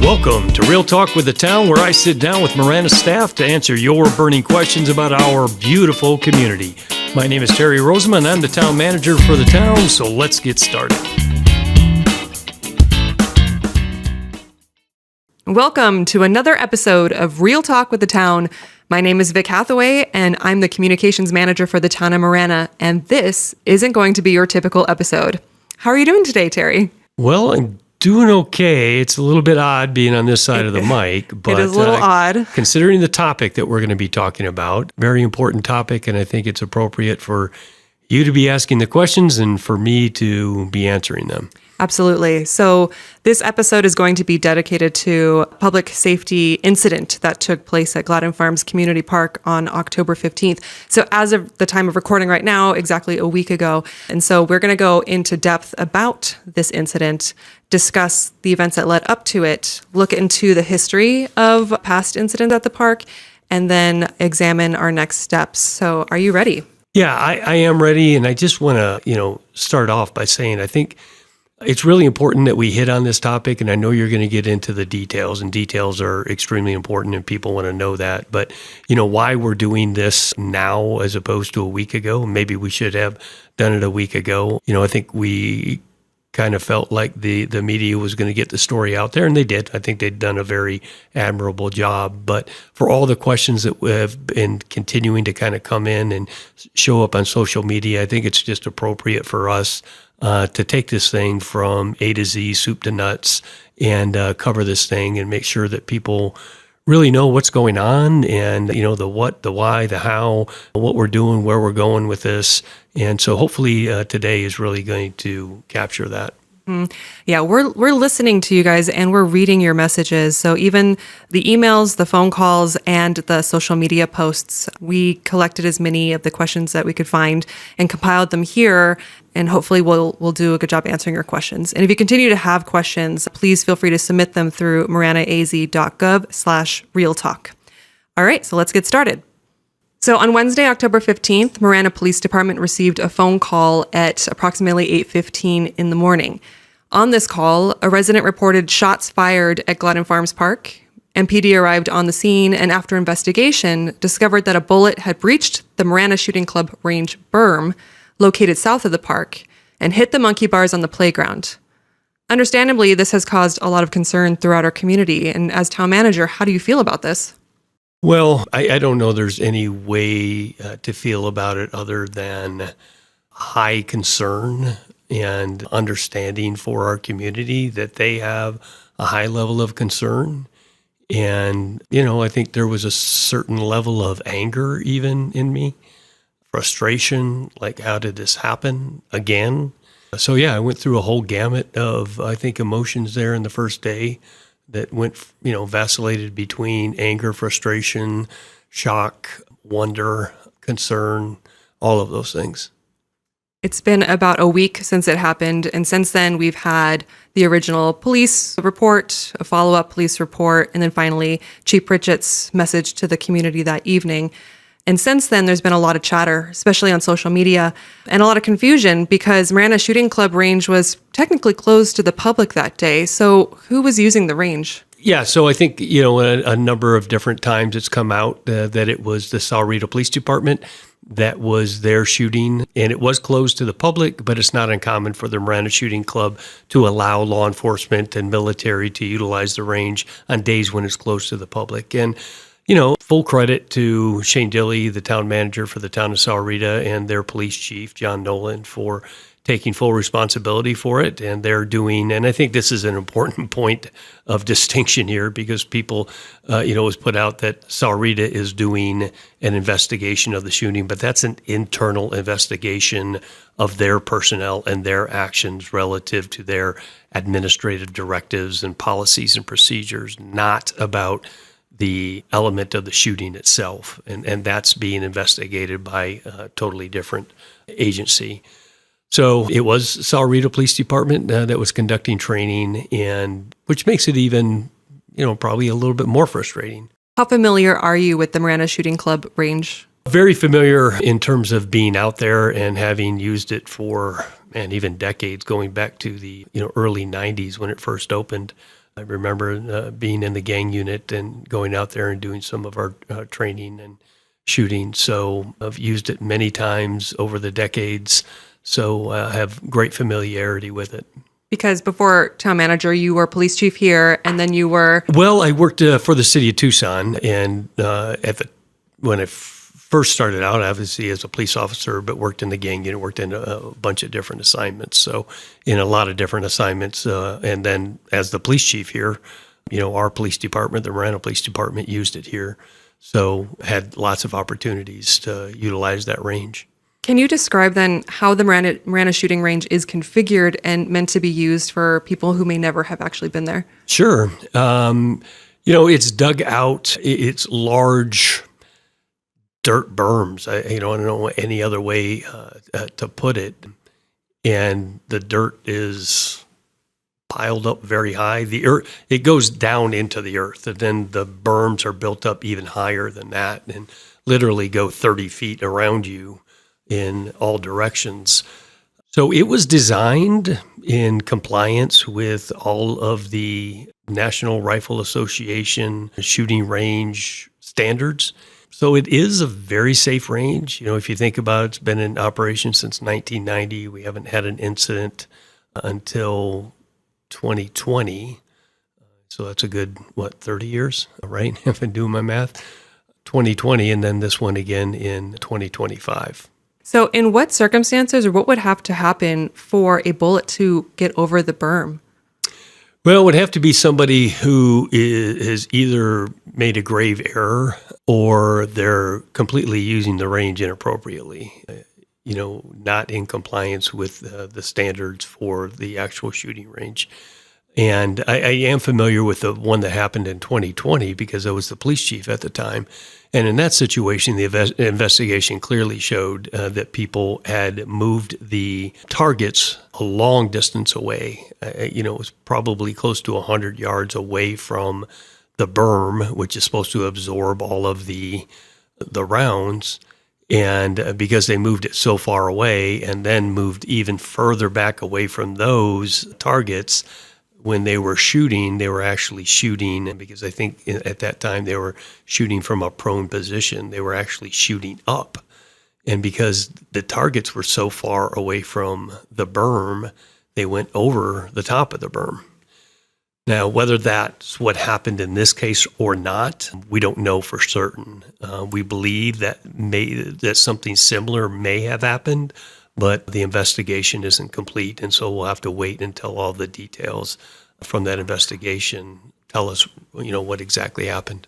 Welcome to Real Talk with the Town, where I sit down with Marana staff to answer your burning questions about our beautiful community. My name is Terry Rozema, and I'm the Town Manager for the town, so let's get started. Welcome to another episode of Real Talk with the Town. My name is Vic Hathaway, and I'm the Communications Manager for the town of Marana, and this isn't going to be your typical episode. How are you doing today, Terry? Well, I'm doing okay. It's a little bit odd being on this side of the mic, but it is a little odd. Considering the topic that we're going to be talking about, very important topic, and I think it's appropriate for you to be asking the questions and for me to be answering them. Absolutely. So this episode is going to be dedicated to a public safety incident that took place at Gladden Farms Community Park on October 15th. So as of the time of recording right now, exactly a week ago. And so we're going to go into depth about this incident, discuss the events that led up to it, look into the history of past incidents at the park, and then examine our next steps. So are you ready? Yeah, I am ready. And I just want to, start off by saying I think it's really important that we hit on this topic, and I know you're going to get into the details, and details are extremely important, and people want to know that. But, why we're doing this now as opposed to a week ago, maybe we should have done it a week ago. I think we kind of felt like the media was going to get the story out there, and they did. I think they'd done a very admirable job. But for all the questions that have been continuing to kind of come in and show up on social media, I think it's just appropriate for us to take this thing from A to Z, soup to nuts, and cover this thing and make sure that people really know what's going on and, the what, the why, the how, what we're doing, where we're going with this. And so hopefully today is really going to capture that. Yeah, we're listening to you guys and we're reading your messages. So even the emails, the phone calls, and the social media posts, we collected as many of the questions that we could find and compiled them here. And hopefully we'll do a good job answering your questions. And if you continue to have questions, please feel free to submit them through maranaaz.gov/realtalk. All right, so let's get started. So on Wednesday, October 15th, Marana Police Department received a phone call at approximately 8:15 in the morning. On this call, a resident reported shots fired at Gladden Farms Park. MPD arrived on the scene and after investigation, discovered that a bullet had breached the Marana Shooting Club range berm located south of the park and hit the monkey bars on the playground. Understandably, this has caused a lot of concern throughout our community. And as town manager, how do you feel about this? Well, I don't know there's any way to feel about it other than high concern and understanding for our community that they have a high level of concern. And, I think there was a certain level of anger even in me, frustration, like how did this happen again? So yeah, I went through a whole gamut of, I think, emotions there in the first day that went, vacillated between anger, frustration, shock, wonder, concern, all of those things. It's been about a week since it happened, and since then we've had the original police report, a follow-up police report, and then finally Chief Pritchett's message to the community that evening. And since then, there's been a lot of chatter, especially on social media, and a lot of confusion because Marana Shooting Club range was technically closed to the public that day. So who was using the range? Yeah, so I think, a number of different times it's come out that it was the Sahuarita Police Department that was there shooting, and it was closed to the public, but it's not uncommon for the Marana Shooting Club to allow law enforcement and military to utilize the range on days when it's closed to the public. And full credit to Shane Dilley, the town manager for the town of Sahuarita, and their police chief, John Nolan, for taking full responsibility for it. And they're doing, and I think this is an important point of distinction here because people, it was put out that Sahuarita is doing an investigation of the shooting, but that's an internal investigation of their personnel and their actions relative to their administrative directives and policies and procedures, not about the element of the shooting itself. And that's being investigated by a totally different agency. So it was Sahuarita Police Department that was conducting training, and which makes it even, probably a little bit more frustrating. How familiar are you with the Marana Shooting Club range? Very familiar in terms of being out there and having used it for, even decades, going back to the early 90s when it first opened. I remember being in the gang unit and going out there and doing some of our training and shooting. So I've used it many times over the decades. So I have great familiarity with it. Because before town manager, you were police chief here, and then you were... Well, I worked for the city of Tucson, and when I first started out, obviously as a police officer, but worked in the gang unit, worked in a bunch of different assignments. So in a lot of different assignments, and then as the police chief here, our police department, the Marana Police Department, used it here. So had lots of opportunities to utilize that range. Can you describe then how the Marana shooting range is configured and meant to be used for people who may never have actually been there? Sure. It's dug out. It's large dirt berms. I don't know any other way to put it. And the dirt is piled up very high. The earth, it goes down into the earth, and then the berms are built up even higher than that and literally go 30 feet around you in all directions. So it was designed in compliance with all of the National Rifle Association shooting range standards. So it is a very safe range. If you think about it, it's been in operation since 1990. We haven't had an incident until 2020. So that's a good, 30 years, right? If I'm doing my math. 2020, and then this one again in 2025. So in what circumstances or what would have to happen for a bullet to get over the berm? Well, it would have to be somebody who has either made a grave error or they're completely using the range inappropriately, not in compliance with the standards for the actual shooting range. And I am familiar with the one that happened in 2020 because I was the police chief at the time. And in that situation, the investigation clearly showed that people had moved the targets a long distance away. It was probably close to 100 yards away from the berm, which is supposed to absorb all of the rounds. And because they moved it so far away and then moved even further back away from those targets, when they were shooting, they were actually shooting, and because I think at that time they were shooting from a prone position, they were actually shooting up. And because the targets were so far away from the berm, they went over the top of the berm. Now, whether that's what happened in this case or not, we don't know for certain. We believe that something similar may have happened, but the investigation isn't complete, and so we'll have to wait until all the details from that investigation tell us, what exactly happened.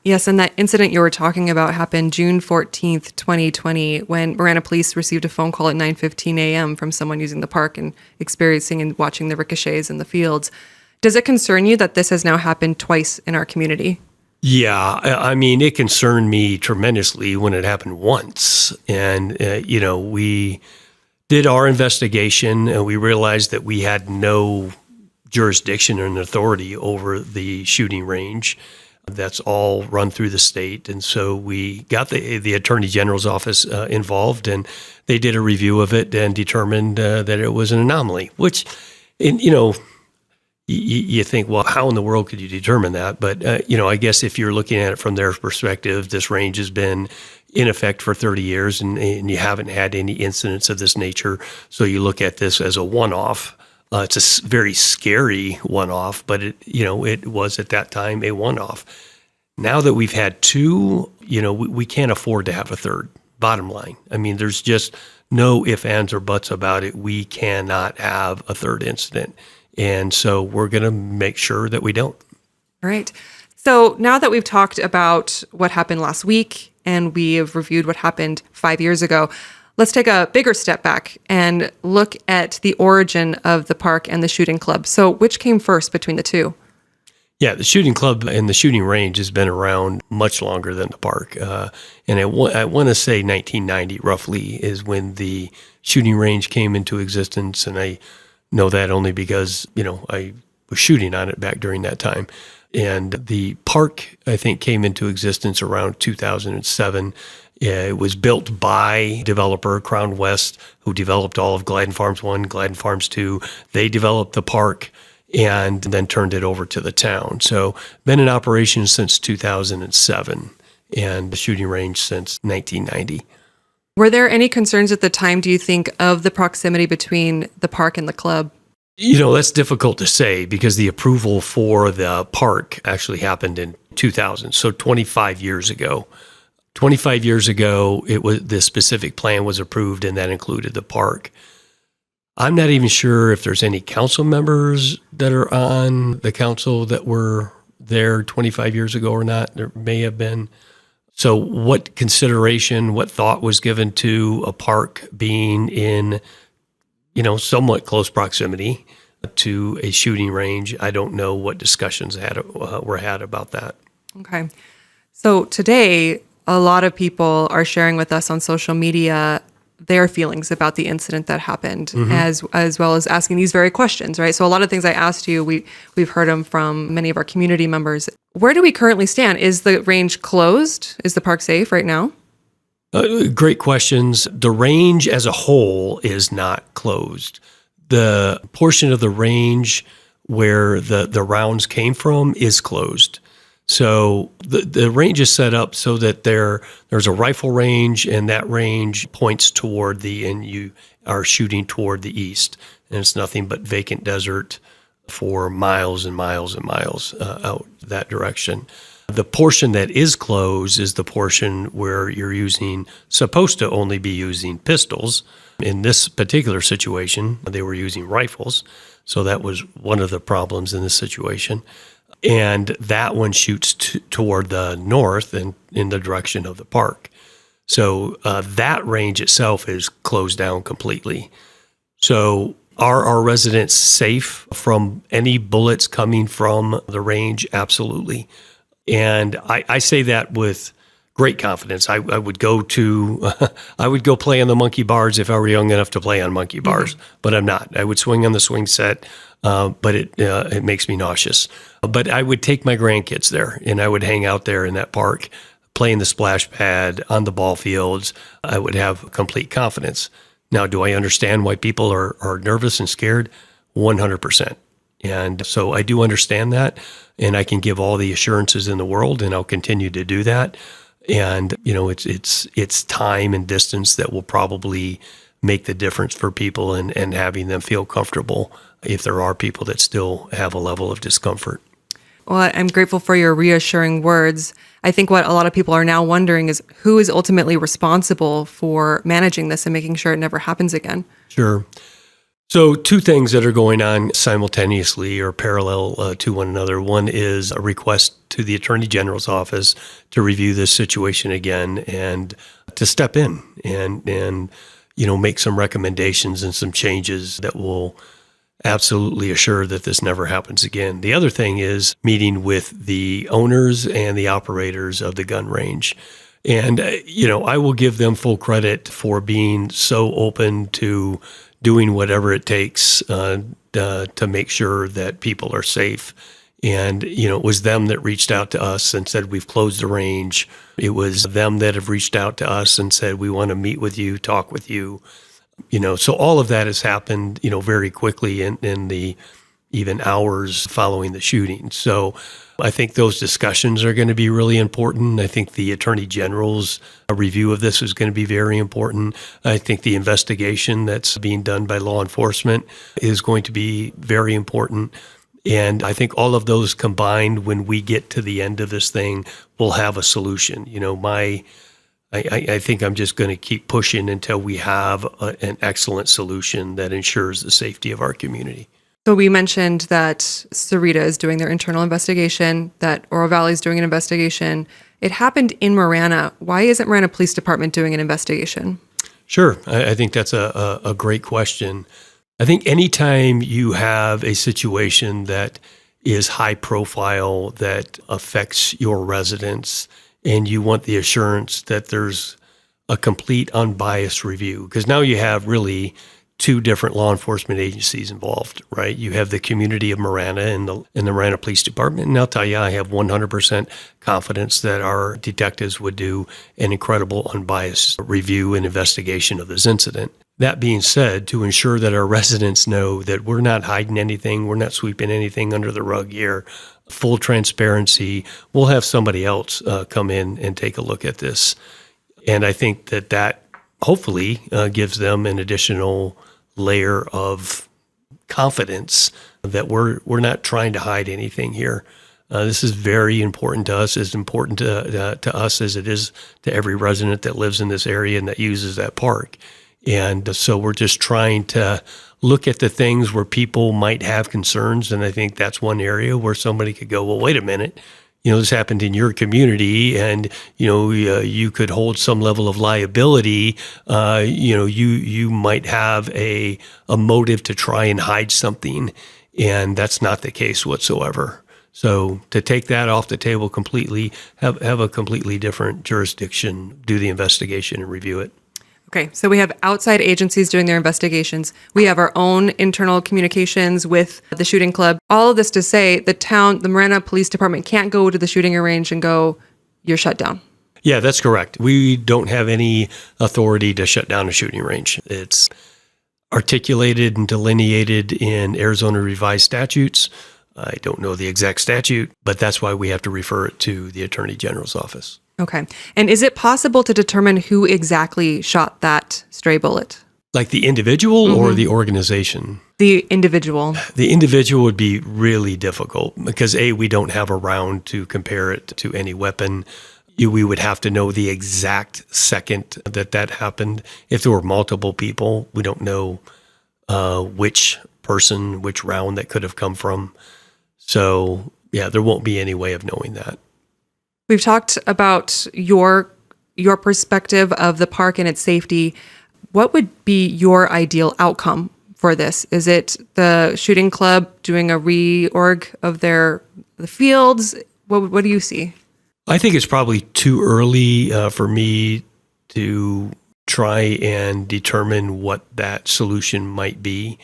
Yes, and that incident you were talking about happened June 14th, 2020, when Marana police received a phone call at 9:15 a.m. from someone using the park and experiencing and watching the ricochets in the fields. Does it concern you that this has now happened twice in our community? Yeah, it concerned me tremendously when it happened once. And, we did our investigation and we realized that we had no jurisdiction and authority over the shooting range. That's all run through the state. And so we got the Attorney General's office involved, and they did a review of it and determined that it was an anomaly, which, you think, well, how in the world could you determine that? But, I guess if you're looking at it from their perspective, this range has been in effect for 30 years and you haven't had any incidents of this nature. So you look at this as a one-off. It's a very scary one-off, but it was at that time a one-off. Now that we've had two, we can't afford to have a third, bottom line. There's just no ifs, ands, or buts about it. We cannot have a third incident. And so we're going to make sure that we don't. All right. So now that we've talked about what happened last week and we have reviewed what happened 5 years ago, let's take a bigger step back and look at the origin of the park and the shooting club. So which came first between the two? Yeah, the shooting club and the shooting range has been around much longer than the park. And I want to say 1990 roughly is when the shooting range came into existence. And I know that only because, I was shooting on it back during that time. And the park, I think, came into existence around 2007. It was built by developer Crown West, who developed all of Gladden Farms 1, Gladden Farms 2. They developed the park, and then turned it over to the town. So been in operation since 2007 and the shooting range since 1990. Were there any concerns at the time, do you think, of the proximity between the park and the club? That's difficult to say because the approval for the park actually happened in 2000, so 25 years ago. 25 years ago, the specific plan was approved, and that included the park. I'm not even sure if there's any council members that are on the council that were there 25 years ago or not. There may have been. So what consideration, what thought was given to a park being in, somewhat close proximity to a shooting range? I don't know what discussions were had about that. Okay. So today, a lot of people are sharing with us on social media their feelings about the incident that happened, as well as asking these very questions, right? So a lot of things I asked you, we've heard them from many of our community members. Where do we currently stand? Is the range closed? Is the park safe right now? Great questions. The range as a whole is not closed. The portion of the range where the rounds came from is closed. So the range is set up so that there's a rifle range, and that range points toward and you are shooting toward the east. And it's nothing but vacant desert for miles and miles and miles out that direction. The portion that is closed is the portion where you're supposed to only be using pistols. In this particular situation, they were using rifles. So that was one of the problems in this situation. And that one shoots toward the north and in the direction of the park. So that range itself is closed down completely. So are our residents safe from any bullets coming from the range? Absolutely. And I say that with great confidence. I would go play on the monkey bars if I were young enough to play on monkey bars, but I'm not. I would swing on the swing set, but it makes me nauseous. But I would take my grandkids there, and I would hang out there in that park, play in the splash pad, on the ball fields. I would have complete confidence. Now, do I understand why people are nervous and scared? 100%. And so I do understand that, and I can give all the assurances in the world, and I'll continue to do that. And it's time and distance that will probably make the difference for people and having them feel comfortable if there are people that still have a level of discomfort. Well, I'm grateful for your reassuring words. I think what a lot of people are now wondering is who is ultimately responsible for managing this and making sure it never happens again. Sure. So two things that are going on simultaneously or parallel to one another. One is a request to the Attorney General's office to review this situation again and to step in and make some recommendations and some changes that will absolutely assure that this never happens again. The other thing is meeting with the owners and the operators of the gun range. And, I will give them full credit for being so open to doing whatever it takes to make sure that people are safe. And, it was them that reached out to us and said, we've closed the range. It was them that have reached out to us and said, we want to meet with you, talk with you. So all of that has happened, very quickly in the even hours following the shooting. So I think those discussions are going to be really important. I think the Attorney General's review of this is going to be very important. I think the investigation that's being done by law enforcement is going to be very important. And I think all of those combined, when we get to the end of this thing, will have a solution. I think I'm just going to keep pushing until we have an excellent solution that ensures the safety of our community. So we mentioned that Sarita is doing their internal investigation, that Oro Valley is doing an investigation. It happened in Marana. Why isn't Marana Police Department doing an investigation? Sure. I think that's a great question. I think anytime you have a situation that is high profile, that affects your residents, and you want the assurance that there's a complete unbiased review, because now you have really two different law enforcement agencies involved, right? You have the community of Marana and the Marana Police Department. And I'll tell you, I have 100% confidence that our detectives would do an incredible unbiased review and investigation of this incident. That being said, to ensure that our residents know that we're not hiding anything, we're not sweeping anything under the rug here, full transparency, we'll have somebody else come in and take a look at this. And I think that hopefully gives them an additional layer of confidence that we're not trying to hide anything here. This is very important to us, as important to us as it is to every resident that lives in this area and that uses that park. And so we're just trying to look at the things where people might have concerns. And I think that's one area where somebody could go, well, wait a minute, this happened in your community and, you could hold some level of liability. You might have a motive to try and hide something. And that's not the case whatsoever. So to take that off the table completely, have a completely different jurisdiction, do the investigation and review it. Okay, so we have outside agencies doing their investigations. We have our own internal communications with the shooting club. All of this to say the Marana Police Department can't go to the shooting range and go, you're shut down. Yeah, that's correct. We don't have any authority to shut down a shooting range. It's articulated and delineated in Arizona revised statutes. I don't know the exact statute, but that's why we have to refer it to the Attorney General's office. Okay. And is it possible to determine who exactly shot that stray bullet? Like the individual or the organization? The individual. The individual would be really difficult because we don't have a round to compare it to any weapon. We would have to know the exact second that happened. If there were multiple people, we don't know which round that could have come from. So, yeah, there won't be any way of knowing that. We've talked about your perspective of the park and its safety. What would be your ideal outcome for this? Is it the shooting club doing a reorg of the fields? What do you see? I think it's probably too early for me to try and determine what that solution might be.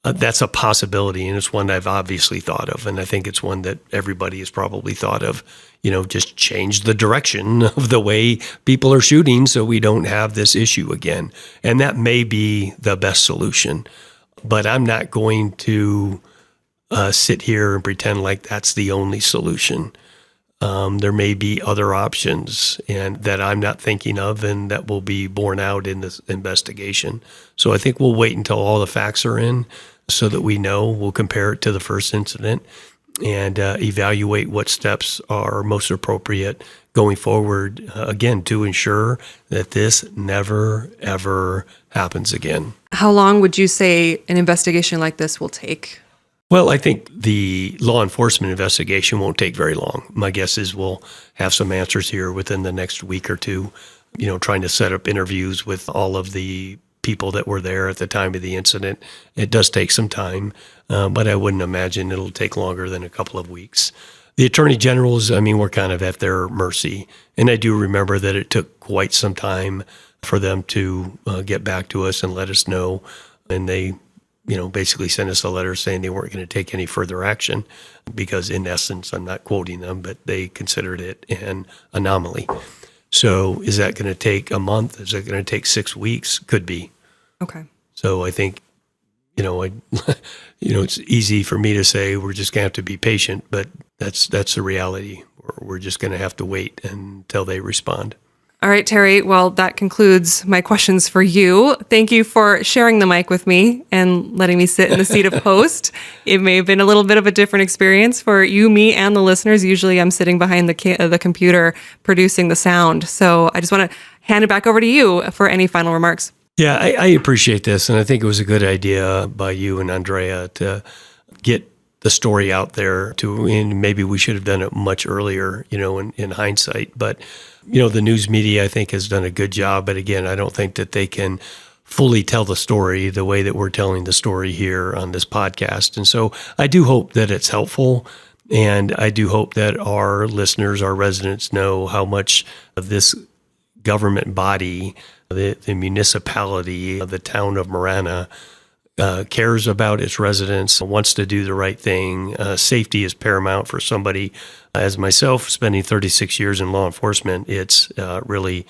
That's a possibility, and it's one I've obviously thought of, and I think it's one that everybody has probably thought of. Just change the direction of the way people are shooting so we don't have this issue again. And that may be the best solution, but I'm not going to sit here and pretend like that's the only solution. There may be other options and that I'm not thinking of and that will be borne out in this investigation. So I think we'll wait until all the facts are in so that we know. We'll compare it to the first incident and evaluate what steps are most appropriate going forward, again, to ensure that this never, ever happens again. How long would you say an investigation like this will take? Well, I think the law enforcement investigation won't take very long. My guess is we'll have some answers here within the next week or two, trying to set up interviews with all of the people that were there at the time of the incident. It does take some time, but I wouldn't imagine it'll take longer than a couple of weeks. The Attorney Generals, we're kind of at their mercy. And I do remember that it took quite some time for them to get back to us and let us know. And they basically sent us a letter saying they weren't going to take any further action because, in essence, I'm not quoting them, but they considered it an anomaly. So is that going to take a month? Is it going to take 6 weeks? Could be. Okay. So I think, it's easy for me to say we're just going to have to be patient, but that's the reality. We're just going to have to wait until they respond. All right, Terry. Well, that concludes my questions for you. Thank you for sharing the mic with me and letting me sit in the seat of host. It may have been a little bit of a different experience for you, me, and the listeners. Usually I'm sitting behind the computer producing the sound. So I just want to hand it back over to you for any final remarks. Yeah, I appreciate this. And I think it was a good idea by you and Andrea to get the story out there and maybe we should have done it much earlier, in hindsight. But, the news media, I think, has done a good job. But again, I don't think that they can fully tell the story the way that we're telling the story here on this podcast. And so I do hope that it's helpful. And I do hope that our listeners, our residents know how much of this government body, the municipality of the town of Marana, cares about its residents, wants to do the right thing. Safety is paramount for somebody as myself, spending 36 years in law enforcement. It's really,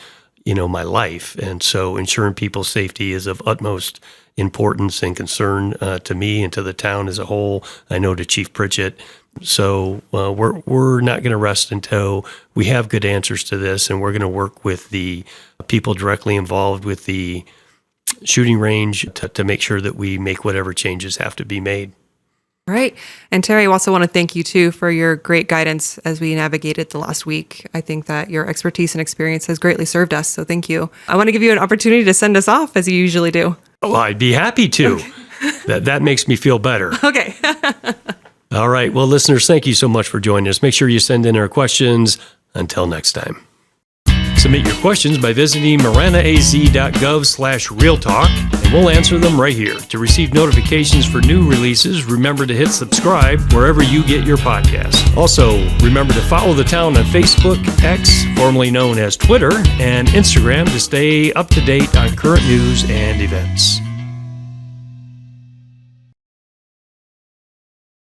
my life. And so ensuring people's safety is of utmost importance and concern to me and to the town as a whole. I know to Chief Pritchett. So we're not going to rest until we have good answers to this, and we're going to work with the people directly involved with the shooting range to make sure that we make whatever changes have to be made. All right. And Terry, I also want to thank you too for your great guidance as we navigated the last week. I think that your expertise and experience has greatly served us. So thank you. I want to give you an opportunity to send us off as you usually do. Oh, I'd be happy to. Okay. That makes me feel better. Okay. All right. Well, listeners, thank you so much for joining us. Make sure you send in our questions. Until next time. Submit your questions by visiting maranaaz.gov/realtalk, and we'll answer them right here. To receive notifications for new releases, remember to hit subscribe wherever you get your podcasts. Also, remember to follow the town on Facebook, X, formerly known as Twitter, and Instagram to stay up to date on current news and events.